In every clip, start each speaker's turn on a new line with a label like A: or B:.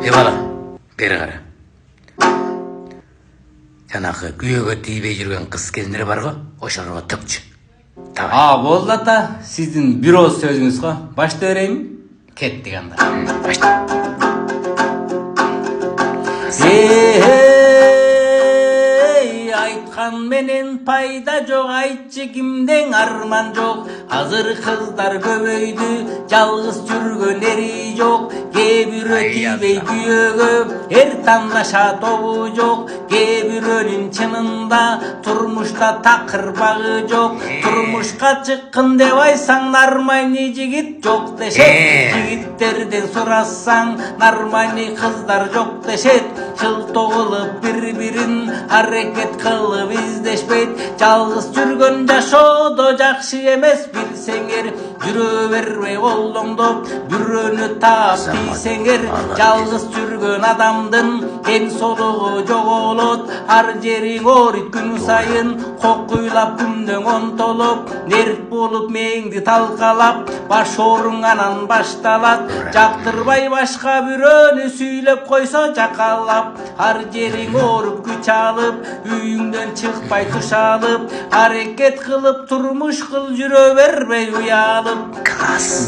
A: Edi bala, beri qara. Janakı kүйөгө тийбей жүргөн кыз келиндер бар го, ошолорго төкчү.
B: Болду ата, сиздин бир ооз сөзүңүз го. Башта берейинби? Кеттик анда.
A: Башта.
B: Айтқан менен пайда жоқ, айтчы кимден арман жоқ. Азыр кыздар көбөйдү, жалгыз жүргөн ери жоқ. Кээ бирөө тийбей күйөөгө, эр тандашат тобу жоқ. Кээ бирөөнүн чынында турмушта такыр багы жоқ. Турмушка чыккын деп айтсаң, нормальный жигит жоқ дешет. Жигиттерден сурасаң, нормальный кыздар жоқ дешет. Шылтоо кылып бири-бирин аракет кылып издешпейт. Жалгыз жүргөн жашоодо жакшы эмес билсеңер. Жүрө бербей колдоңдоп, бирөөнү таап тийсеңер. Жалгыз жүргөн адамдын эң солугу жоголот. Ар жериң ооройт күн сайын, кокуйлап күндөң онтолуп. Нерв болуп мээңди талкалап, баш ооруң анан башталат. Жактырбай башка бирөөнү сүйлөп койсо жакалап. Ар жериң ооруп күч алып, үйүңдөн чыкпай туш алып. Аракет кылып турмуш кыл, жүрө бербей уялып.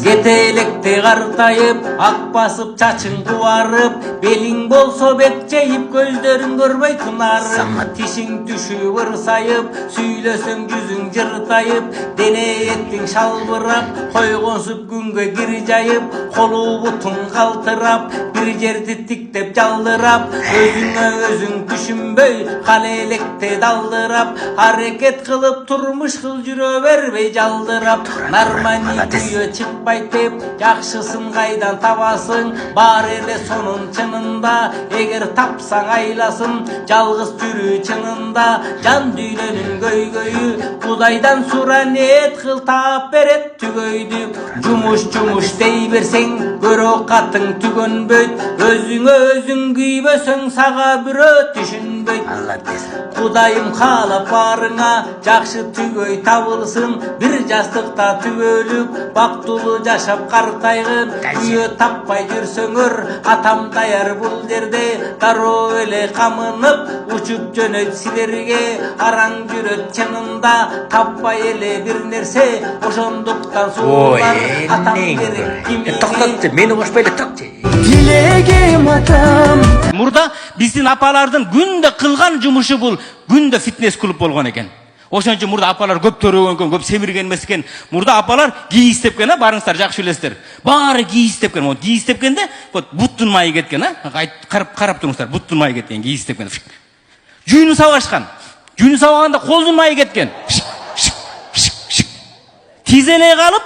B: Кетелекте картайып, ак басып чачың кубарып. Белиң болсо бет жейип, көздөрүң көрбөй тынарып. Тишиң түшүп ырсайып, сүйлөсөң жүзүң жыртайып. Дене этиң шалбырап, койгонсуп күнгө кир жайып. Колу бутуң калтырап, бир жерди тиктеп жалдырап. Өзүңө өзүң түшүнбөй, калелекте далдырап. Аракет кылып турмуш кыл, жүрө бербей жалдырап. Нормальный күйө чыкпайт деп, жакшысын кайдан табасың? Бар эле сонун чынында, эгер тапсаң айласын. Жалгыз жүрүү чынында, жан дүйнөнүн көйгөйү. Кудайдан сура, ниет кыл, таап берет түгөйдү. Жумуш дей берсең, көрө катың түгөнбөйт. Өзүңө өзүң күйбөсөң, сага бирөө түшүнбөйт. Кудайым каалап барыңа жакшы түгөй табылсын. Бир жастыкта түгөлүп, бактылуу жашап картайгын. Күйөө таппай жүрсөңөр, атам даяр бул жерде. Дароо эле камынып, учуп жөнөйт силерге. Араң жүрөт чынында, таппай эле бир нерсе. Ошондуктан суулар, атам керек кимге.
A: Токтотчу, мени кошпой эле токчу.
B: Дилегим атам.
C: Мурда биздин апалардын күндө кылган жумушу бул күндө фитнес клуб болгон экен. Ошон үчүн мурда апалар көп төрөгөн экен, көп семирген эмес экен. Мурда апалар кийиз тепкен, барыңыздар жакшы билесиздер. Баары кийиз тепкен. Вот кийиз тепкенде буттун майы кеткен, карап туруңуздар, буттун майы кеткен кийиз тепкен. Жүйүнү сабашкан. Жүйүнү сабаганда колдун майы кеткен. Тизелей калып,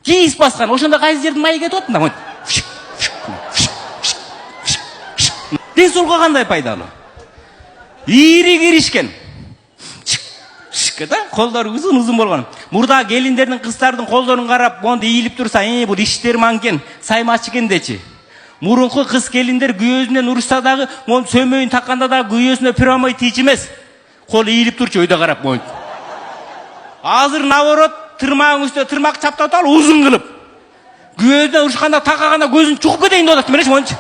C: кийиз баскан. Ошондо кайсы жердин майы кетип атында? Ден соолукка кандай пайдалуу? Ири киришкен. Колдору узун болгон. Мурда келиндердин, кыздардын колдорун карап, монду ийилип турса, бул иштер манкен, саймач экен дечи. Мурунку кыз келиндер күйөөсүнөн урушса дагы, монду сөмөйүн такканда дагы күйөөсүнө пирамой тийчи эмес. Кол ийилип турчу, өйдө карап монду. Азыр наоборот, тырмагың үстүнө тырмак чаптап алып, узун кылып. Күйөөсүнөн урушканда такаганда көзүн чукуп кетейин деп атат, менечи мончу.